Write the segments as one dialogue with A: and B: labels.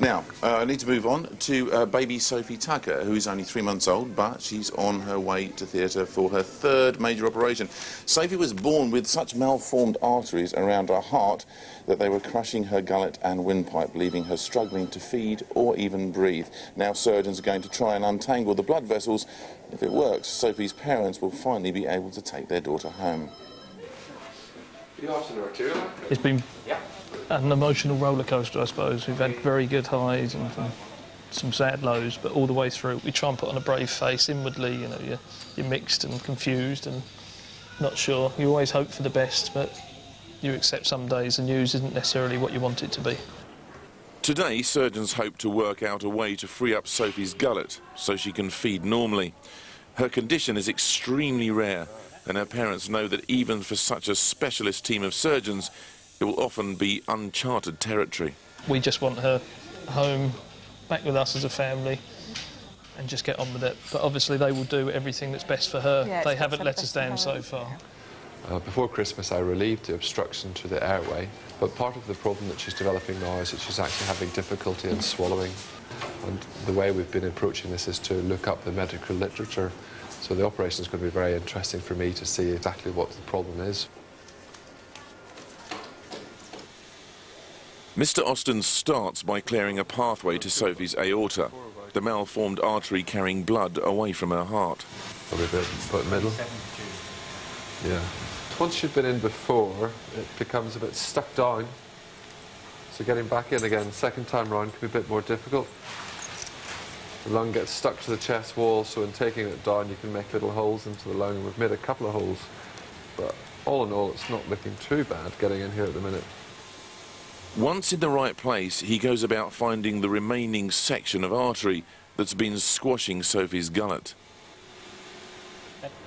A: Now, I need to move on to baby Sophie Tucker, who is only 3 months old, but she's on her way to theatre for her third major operation. Sophie was born with such malformed arteries around her heart that they were crushing her gullet and windpipe, leaving her struggling to feed or even breathe. Now surgeons are going to try and untangle the blood vessels. If it works, Sophie's parents will finally be able to take their daughter home.
B: It's been an emotional roller coaster, I suppose. We've had very good highs and some sad lows, but all the way through we try and put on a brave face. Inwardly, you know, you're mixed and confused and not sure. You always hope for the best, but you accept some days the news isn't necessarily what you want it to be.
A: Today, surgeons hope to work out a way to free up Sophie's gullet so she can feed normally. Her condition is extremely rare, and her parents know that even for such a specialist team of surgeons, it will often be uncharted territory.
B: We just want her home, back with us as a family, and just get on with it. But obviously they will do everything that's best for her.
C: Yeah,
B: they haven't let us down so far.
D: Before Christmas I relieved the obstruction to the airway, but part of the problem that she's developing now is that she's actually having difficulty in swallowing. And the way we've been approaching this is to look up the medical literature. So the operation is going to be very interesting for me to see exactly what the problem is.
A: Mr. Austin starts by clearing a pathway to Sophie's aorta, the malformed artery carrying blood away from her heart.
D: Probably a bit about middle. Yeah. Once you've been in before, it becomes a bit stuck down. So getting back in again, second time round, can be a bit more difficult. The lung gets stuck to the chest wall, so in taking it down, you can make little holes into the lung, and we've made a couple of holes. But all in all, it's not looking too bad getting in here at the minute.
A: Once in the right place, he goes about finding the remaining section of artery that's been squashing Sophie's gullet.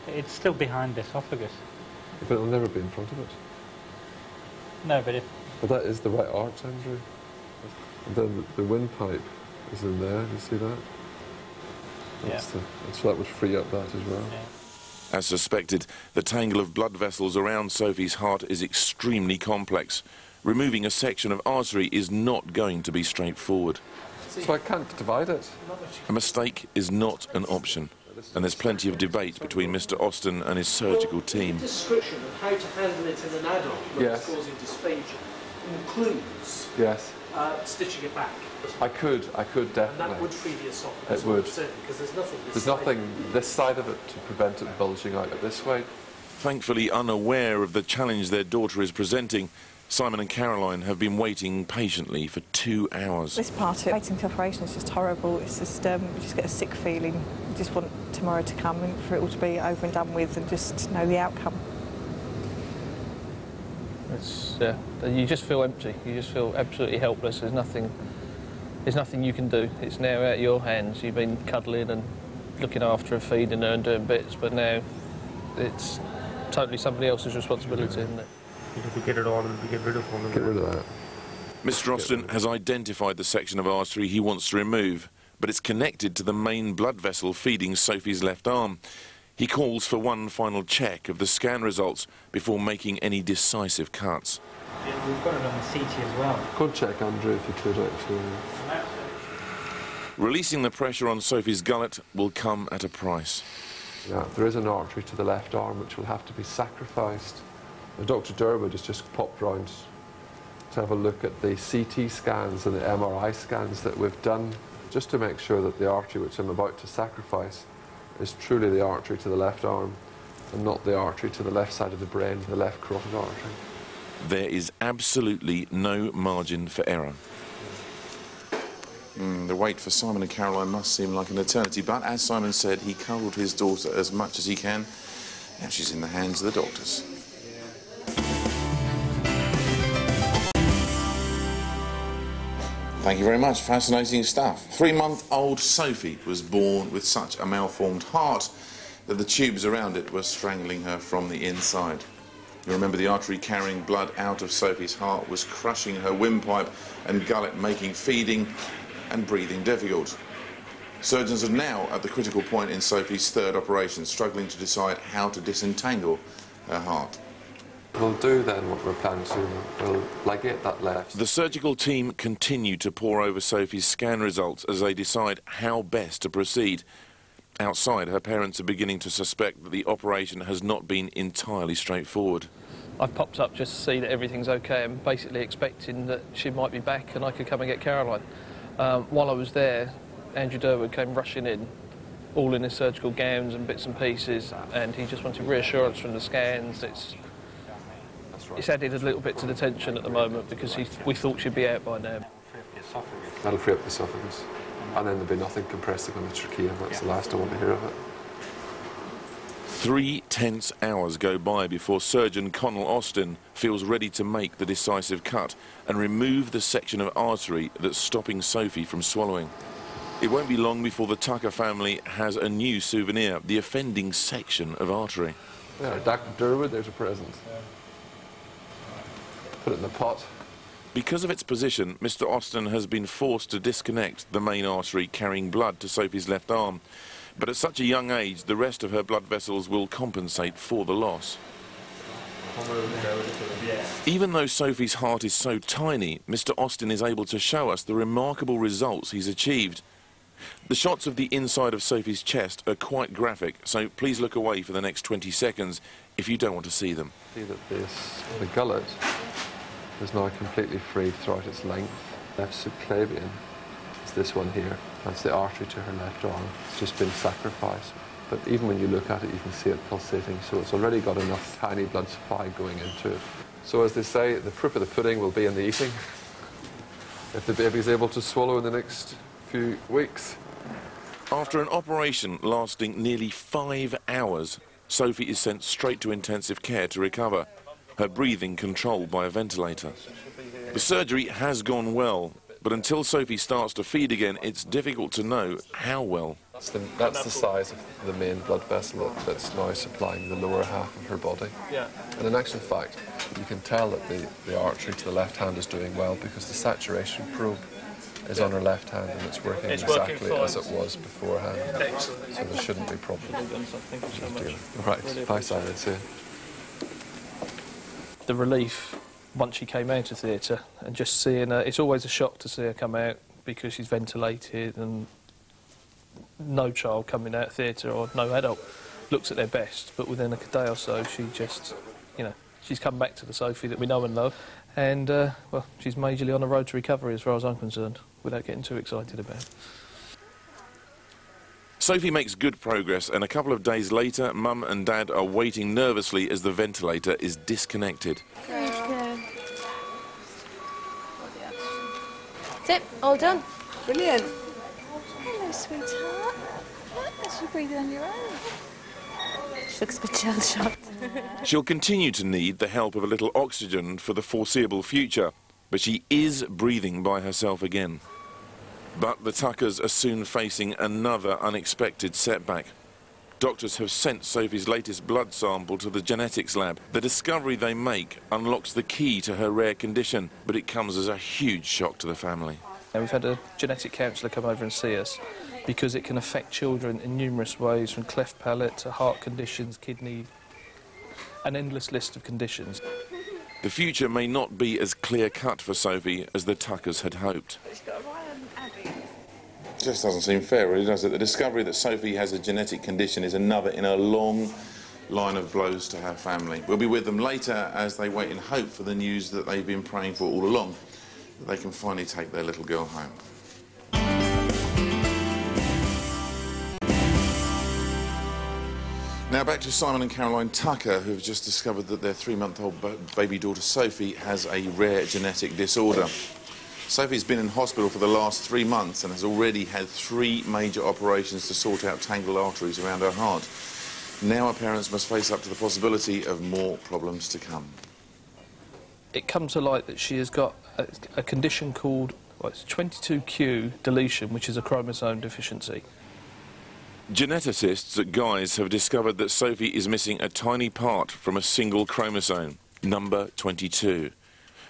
E: It's still behind the esophagus.
D: But it'll never be in front of it.
E: No, but
D: But that is the right arch, Andrew. And then the windpipe is in there, you see that? That's so that would free up that as well.
E: Yeah.
A: As suspected, the tangle of blood vessels around Sophie's heart is extremely complex. Removing a section of artery is not going to be straightforward.
D: So I can't divide it.
A: A mistake is not an option, and there's plenty of debate between Mr. Austin and his surgical team.
F: The description of how to handle it in an adult when it's causing dysphagia includes stitching it back.
D: I could definitely.
F: And that would free the esophagus.
D: It would.
F: Because there's nothing
D: There's nothing this side of it to prevent it bulging out this way.
A: Thankfully unaware of the challenge their daughter is presenting, Simon and Caroline have been waiting patiently for 2 hours.
C: This part of waiting for operation is just horrible. It's just, you just get a sick feeling. You just want tomorrow to come and for it all to be over and done with and just know the outcome.
B: It's, you just feel empty. You just feel absolutely helpless. There's nothing you can do. It's now out of your hands. You've been cuddling and looking after her, feeding her and doing bits, but now it's totally somebody else's responsibility, isn't it?
E: If we get it on and we get rid of one.
D: Get rid of that.
A: Mr. Austin has identified the section of artery he wants to remove, but it's connected to the main blood vessel feeding Sophie's left arm. He calls for one final check of the scan results before making any decisive cuts.
E: Yeah, we've got it on the CT as well.
D: Go check, Andrew, if you could actually.
A: Releasing the pressure on Sophie's gullet will come at a price.
D: Yeah, there is an artery to the left arm which will have to be sacrificed. Dr. Durwood has just popped round to have a look at the CT scans and the MRI scans that we've done, just to make sure that the artery which I'm about to sacrifice is truly the artery to the left arm and not the artery to the left side of the brain, the left carotid artery.
A: There is absolutely no margin for error. The wait for Simon and Caroline must seem like an eternity, but as Simon said, he cuddled his daughter as much as he can. Now she's in the hands of the doctors. Thank you very much. Fascinating stuff. 3-month-old Sophie was born with such a malformed heart that the tubes around it were strangling her from the inside. You remember the artery carrying blood out of Sophie's heart was crushing her windpipe and gullet, making feeding and breathing difficult. Surgeons are now at the critical point in Sophie's third operation, struggling to decide how to disentangle her heart.
D: We'll do then what we're planning to. We'll ligate that left.
A: The surgical team continue to pore over Sophie's scan results as they decide how best to proceed. Outside, her parents are beginning to suspect that the operation has not been entirely straightforward.
B: I've popped up just to see that everything's okay and basically expecting that she might be back and I could come and get Caroline. While I was there, Andrew Durwood came rushing in, all in his surgical gowns and bits and pieces, and he just wanted reassurance from the scans. It's added a little bit to the tension at the moment because we thought she'd be out by now.
D: That'll free up the esophagus. And then there'll be nothing compressing on the trachea. That's the last I want to hear of it.
A: 3 tense hours go by before surgeon Connell Austin feels ready to make the decisive cut and remove the section of artery that's stopping Sophie from swallowing. It won't be long before the Tucker family has a new souvenir, the offending section of artery.
D: There, Dr. Durwood, there's a present. Put it in the pot.
A: Because of its position, Mr. Austin has been forced to disconnect the main artery carrying blood to Sophie's left arm. But at such a young age, the rest of her blood vessels will compensate for the loss. Even though Sophie's heart is so tiny, Mr. Austin is able to show us the remarkable results he's achieved. The shots of the inside of Sophie's chest are quite graphic, so please look away for the next 20 seconds if you don't want to see them.
D: See that the gullet is now completely free throughout its length. Left subclavian is this one here. That's the artery to her left arm. It's just been sacrificed. But even when you look at it, you can see it pulsating, so it's already got enough tiny blood supply going into it. So as they say, the proof of the pudding will be in the eating. If the baby's able to swallow in the next few weeks.
A: After an operation lasting nearly 5 hours, Sophie is sent straight to intensive care to recover, her breathing controlled by a ventilator. The surgery has gone well, but until Sophie starts to feed again, it's difficult to know how well.
D: That's the size of the main blood vessel that's now supplying the lower half of her body. Yeah. And in actual fact, you can tell that the artery to the left hand is doing well because the saturation probe is on her left hand and it's working exactly as it was beforehand. Excellent. So there shouldn't be problems.
B: Thank you so much.
D: Right, thanks, Simon. See you.
B: The relief once she came out of theatre and just seeing her, it's always a shock to see her come out because she's ventilated, and no child coming out of theatre or no adult looks at their best, but within a day or so she just, she's come back to the Sophie that we know and love, and well, she's majorly on the road to recovery as far as I'm concerned, without getting too excited about it.
A: Sophie makes good progress, and a couple of days later, Mum and Dad are waiting nervously as the ventilator is disconnected.
G: Good. That's it, all done.
C: Brilliant.
G: Hello, sweetheart. Look, that's you breathing on your own. She looks a bit shell-shocked.
A: She'll continue to need the help of a little oxygen for the foreseeable future, but she is breathing by herself again. But the Tuckers are soon facing another unexpected setback. Doctors have sent Sophie's latest blood sample to the genetics lab. The discovery they make unlocks the key to her rare condition, but it comes as a huge shock to the family.
B: We've had a genetic counsellor come over and see us because it can affect children in numerous ways, from cleft palate to heart conditions, kidney, an endless list of conditions.
A: The future may not be as clear-cut for Sophie as the Tuckers had hoped. Just doesn't seem fair, really, does it? The discovery that Sophie has a genetic condition is another in a long line of blows to her family. We'll be with them later as they wait in hope for the news that they've been praying for all along, that they can finally take their little girl home. Now back to Simon and Caroline Tucker, who have just discovered that their 3-month-old baby daughter Sophie has a rare genetic disorder. Sophie's been in hospital for the last 3 months and has already had 3 major operations to sort out tangled arteries around her heart. Now her parents must face up to the possibility of more problems to come.
B: It comes to light that she has got a condition called 22q deletion, which is a chromosome deficiency.
A: Geneticists at Guy's have discovered that Sophie is missing a tiny part from a single chromosome, number 22.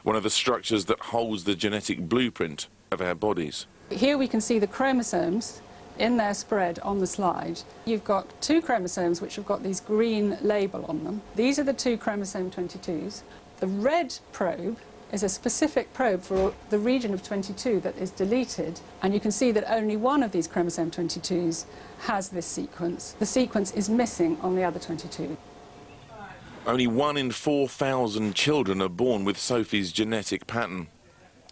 A: One of the structures that holds the genetic blueprint of our bodies.
H: Here we can see the chromosomes in their spread on the slide, you've got 2 chromosomes which have got these green label on them. These are the 2 chromosome 22s. The red probe is a specific probe for the region of 22 that is deleted, and you can see that only one of these chromosome 22s has this sequence. The sequence is missing on the other 22.
A: Only 1 in 4,000 children are born with Sophie's genetic pattern.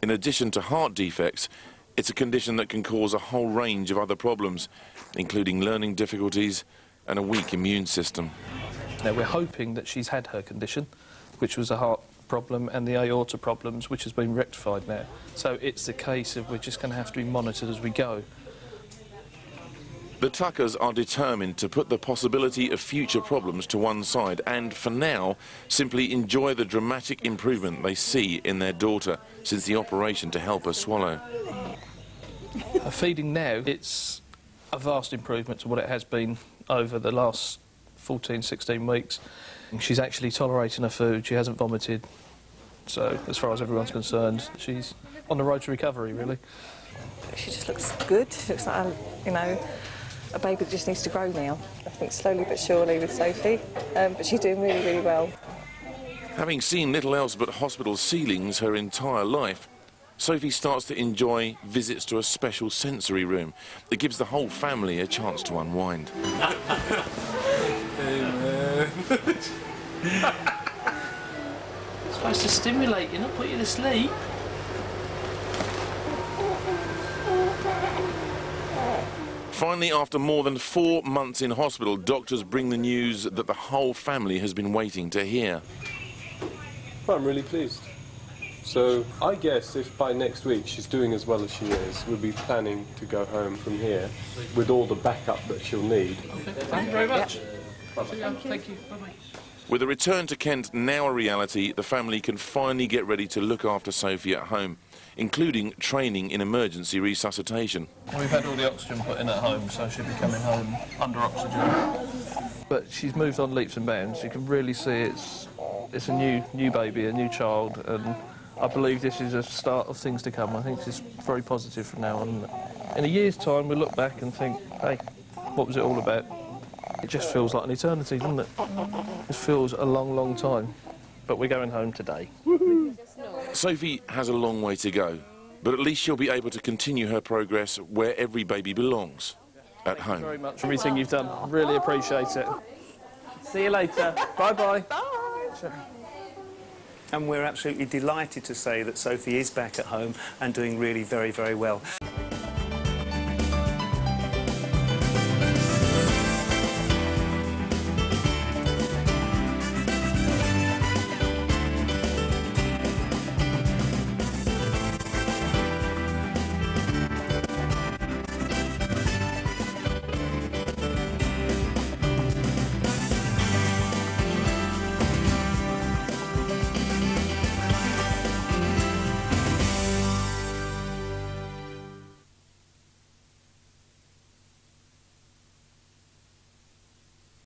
A: In addition to heart defects, it's a condition that can cause a whole range of other problems, including learning difficulties and a weak immune system.
B: Now, we're hoping that she's had her condition, which was a heart problem, and the aorta problems, which has been rectified now. So it's the case of we're just going to have to be monitored as we go.
A: The Tuckers are determined to put the possibility of future problems to one side and, for now, simply enjoy the dramatic improvement they see in their daughter since the operation to help her swallow.
B: Her feeding now, it's a vast improvement to what it has been over the last 14, 16 weeks. She's actually tolerating her food, she hasn't vomited, so as far as everyone's concerned, she's on the road to recovery, really.
C: She just looks good. She looks like, a baby that just needs to grow now. I think slowly but surely with Sophie, but she's doing really, really well.
A: Having seen little else but hospital ceilings her entire life, Sophie starts to enjoy visits to a special sensory room that gives the whole family a chance to unwind.
B: It's supposed to stimulate you, not put you to sleep.
A: Finally, after more than 4 months in hospital, doctors bring the news that the whole family has been waiting to hear.
I: Well, I'm really pleased. So I guess if by next week she's doing as well as she is, we'll be planning to go home from here with all the backup that she'll need.
B: Okay. Thank you very much. Thank you. Bye-bye.
A: With a return to Kent now a reality, the family can finally get ready to look after Sophie at home, including training in emergency resuscitation.
B: We've had all the oxygen put in at home, so she'll be coming home under oxygen. But she's moved on leaps and bounds. You can really see it's a new baby, a new child, and I believe this is a start of things to come. I think it's very positive from now on. In a year's time, we'll look back and think, hey, what was it all about? It just feels like an eternity, doesn't it? It feels a long, long time. But we're going home today.
A: Sophie has a long way to go, but at least she'll be able to continue her progress where every baby belongs, at home.
B: Thank you very much for everything you've done. Really appreciate it. See you later. Bye-bye.
C: Bye.
J: And we're absolutely delighted to say that Sophie is back at home and doing really very, very well.